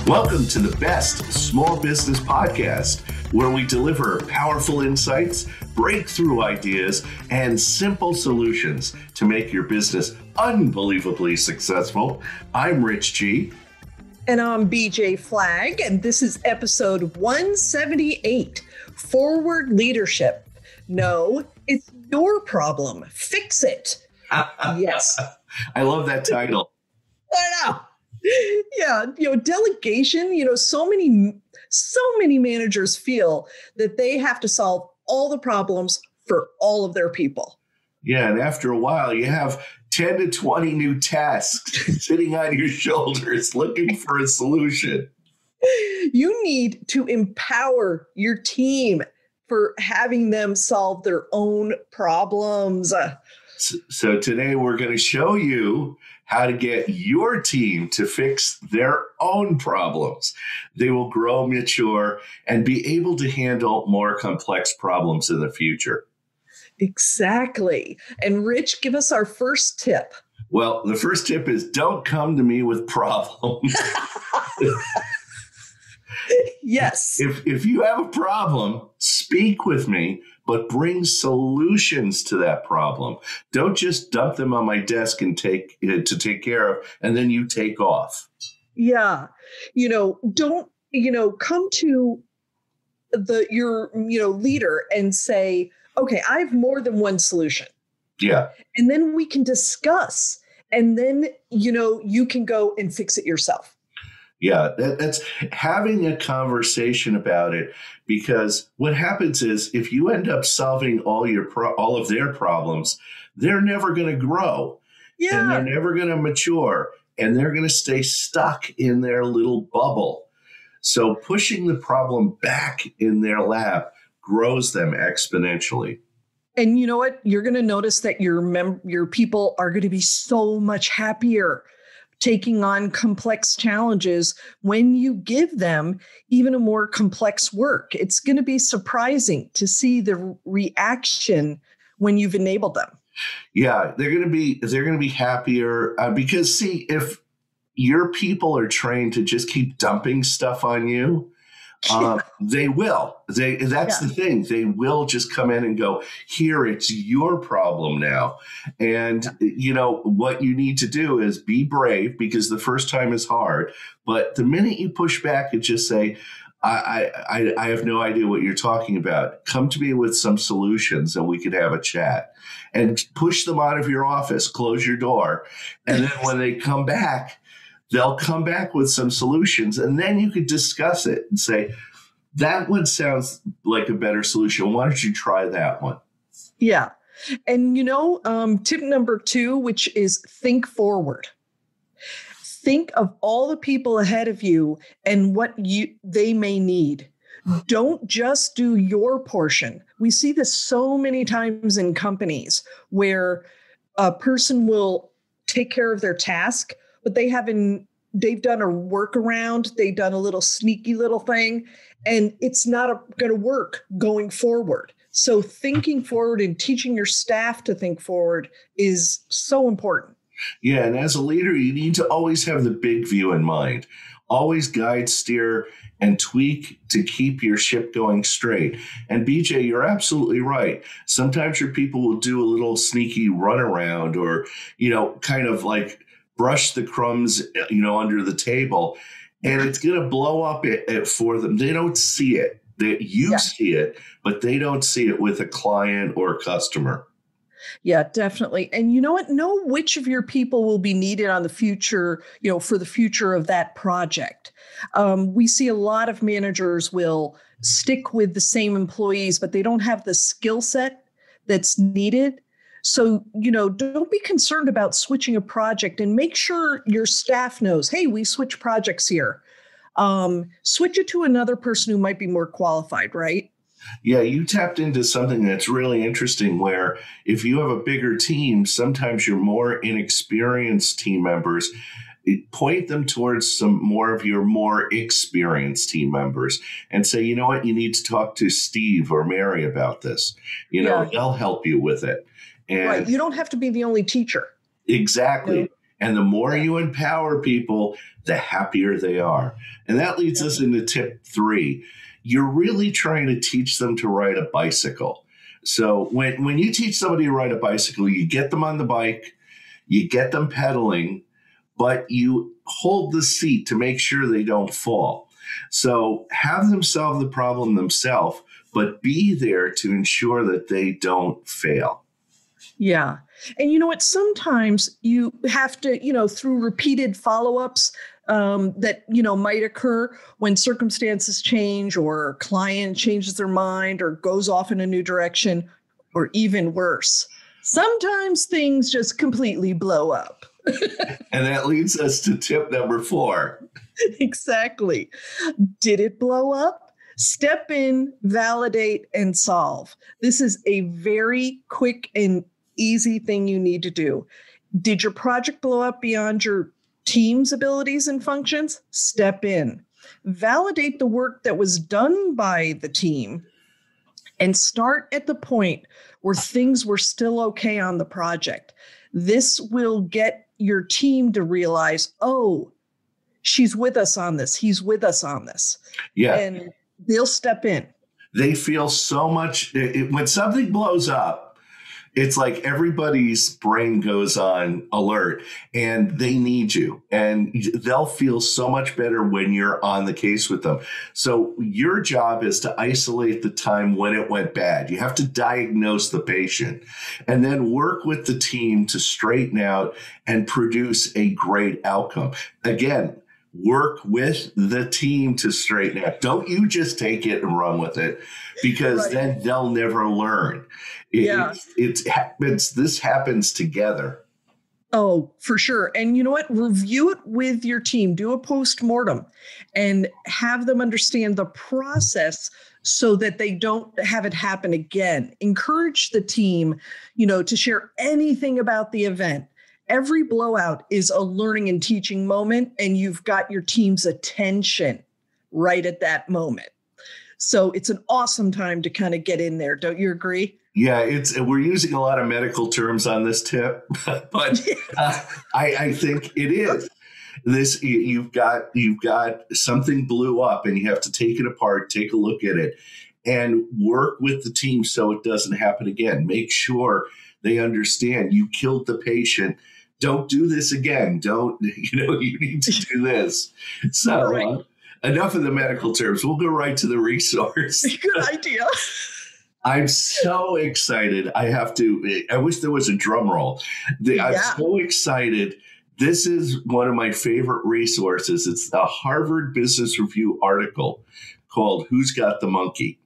Welcome to the best small business podcast, where we deliver powerful insights, breakthrough ideas, and simple solutions to make your business unbelievably successful. I'm Rich G. And I'm BJ Flagg, and this is episode 178, Forward Leadership. No, it's your problem. Fix it. Yes. I love that title. I know. Yeah, delegation, so many managers feel that they have to solve all the problems for all of their people. Yeah, and after a while, you have 10 to 20 new tasks sitting on your shoulders looking for a solution. You need to empower your team for having them solve their own problems. So today we're going to show you how to get your team to fix their own problems. They will grow, mature, and be able to handle more complex problems in the future. Exactly. And Rich, give us our first tip. Well, the first tip is don't come to me with problems. Yes. If you have a problem, speak with me, but bring solutions to that problem. Don't just dump them on my desk and take care of, and then you take off. Yeah. Don't, come to your leader and say, okay, I have more than one solution. Yeah. And then we can discuss, and then, you can go and fix it yourself. Yeah, that's having a conversation about it, because what happens is if you end up solving all of their problems, they're never going to grow. Yeah. And they're never going to mature, and they're going to stay stuck in their little bubble. So pushing the problem back in their lap grows them exponentially. And you know what? You're going to notice that your people are going to be so much happier taking on complex challenges when you give them even a more complex work. It's going to be surprising to see the reaction when you've enabled them. Yeah, they're going to be happier because, see, if your people are trained to just keep dumping stuff on you, they will. That's the thing. They will just come in and go, here, it's your problem now. And, what you need to do is be brave, because the first time is hard. But the minute you push back and just say, I have no idea what you're talking about. Come to me with some solutions and we could have a chat. And push them out of your office, close your door. And then when they come back, they'll come back with some solutions, and then you could discuss it and say, that one sounds like a better solution. Why don't you try that one? Yeah. And, tip number 2, which is think forward. Think of all the people ahead of you and what they may need. Don't just do your portion. We see this so many times in companies where a person will take care of their task, but they've done a workaround, they've done a little sneaky little thing, and it's not going to work going forward. So thinking forward and teaching your staff to think forward is so important. Yeah, and as a leader, you need to always have the big view in mind. Always guide, steer, and tweak to keep your ship going straight. And BJ, you're absolutely right. Sometimes your people will do a little sneaky runaround, or, kind of like brush the crumbs, under the table, and it's going to blow up it for them. They don't see it. You see it, but they don't see it with a client or a customer. Yeah, definitely. And you know what? Know which of your people will be needed on the future, for the future of that project. We see a lot of managers will stick with the same employees, but they don't have the skill set that's needed. So, don't be concerned about switching a project, and make sure your staff knows, hey, we switch projects here. Switch it to another person who might be more qualified, right? Yeah, you tapped into something that's really interesting, where if you have a bigger team, sometimes your more inexperienced team members, point them towards some more of your more experienced team members and say, you know what, you need to talk to Steve or Mary about this. They'll help you with it. And right. You don't have to be the only teacher. Exactly. And the more you empower people, the happier they are. And that leads us into tip 3. You're really trying to teach them to ride a bicycle. So when you teach somebody to ride a bicycle, you get them on the bike, you get them pedaling, but you hold the seat to make sure they don't fall. So have them solve the problem themselves, but be there to ensure that they don't fail. Yeah. And you know what? Sometimes you have to, through repeated follow-ups that, might occur when circumstances change or a client changes their mind or goes off in a new direction, or even worse, sometimes things just completely blow up. And that leads us to tip number 4. Exactly. Did it blow up? Step in, validate, and solve. This is a very quick and easy thing you need to do. Did your project blow up beyond your team's abilities and functions? Step in. Validate the work that was done by the team and start at the point where things were still okay on the project. This will get your team to realize, oh, she's with us on this. He's with us on this. Yeah. And they'll step in. They feel so much. When something blows up, it's like everybody's brain goes on alert and they need you. And they'll feel so much better when you're on the case with them. So your job is to isolate the time when it went bad. You have to diagnose the patient and then work with the team to straighten out and produce a great outcome. Again, work with the team to straighten out. Don't you just take it and run with it, because then they'll never learn. This happens together. Oh, for sure. And you know what? Review it with your team. Do a post-mortem and have them understand the process so that they don't have it happen again. Encourage the team, to share anything about the event. Every blowout is a learning and teaching moment, and you've got your team's attention right at that moment. So it's an awesome time to kind of get in there. Don't you agree? Yeah, we're using a lot of medical terms on this tip, but I think it is. This you've got something blew up, and you have to take it apart, take a look at it, and work with the team so it doesn't happen again. Make sure they understand you killed the patient. Don't do this again. You need to do this. So enough of the medical terms. We'll go right to the resource. Good idea. I'm so excited. I wish there was a drum roll. I'm so excited. This is one of my favorite resources. It's the Harvard Business Review article called Who's Got the Monkey?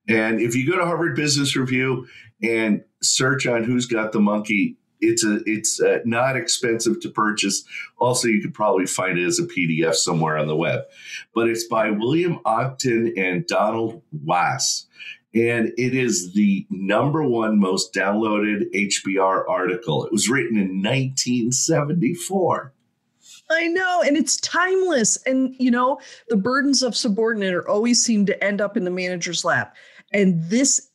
And if you go to Harvard Business Review and search on Who's Got the Monkey, it's not expensive to purchase. Also, you could probably find it as a PDF somewhere on the web. But it's by William Ogden and Donald Wass. And it is the #1 most downloaded HBR article. It was written in 1974. I know, and it's timeless. And, the burdens of subordinate always seem to end up in the manager's lap. And this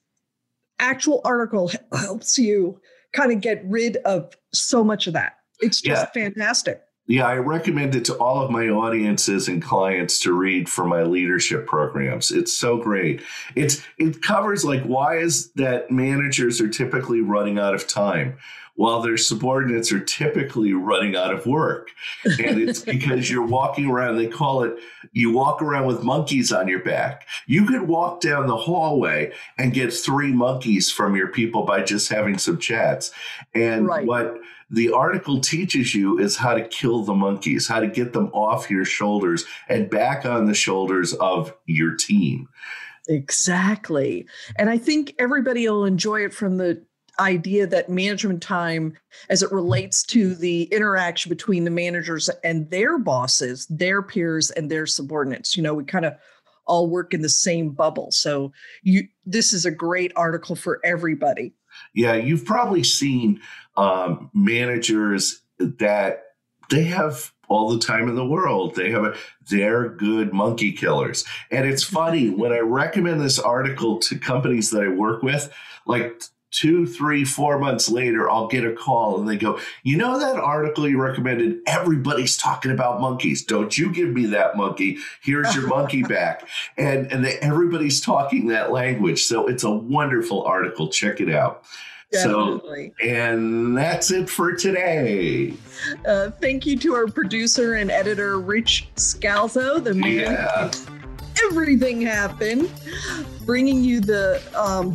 actual article helps you kind of get rid of so much of that. It's just fantastic. Yeah, I recommend it to all of my audiences and clients to read for my leadership programs. It's so great. It covers why is that managers are typically running out of time while their subordinates are typically running out of work. And it's because you're walking around, they call it, you walk around with monkeys on your back. You could walk down the hallway and get 3 monkeys from your people by just having some chats. And what the article teaches you is how to kill the monkeys, how to get them off your shoulders and back on the shoulders of your team. Exactly. And I think everybody will enjoy it from the idea that management time, as it relates to the interaction between the managers and their bosses, their peers, and their subordinates. We kind of all work in the same bubble. So this is a great article for everybody. Yeah, you've probably seen managers that they have all the time in the world. They're good monkey killers. And it's funny, when I recommend this article to companies that I work with, 2, 3, 4 months later, I'll get a call and they go, you know, that article you recommended, everybody's talking about monkeys. Don't you give me that monkey. Here's your monkey back. And everybody's talking that language. So it's a wonderful article. Check it out. Definitely. So, and that's it for today. Thank you to our producer and editor, Rich Scalzo, the man who makes everything happen, bringing you the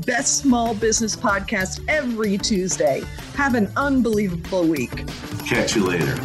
best small business podcast every Tuesday. Have an unbelievable week. Catch you later.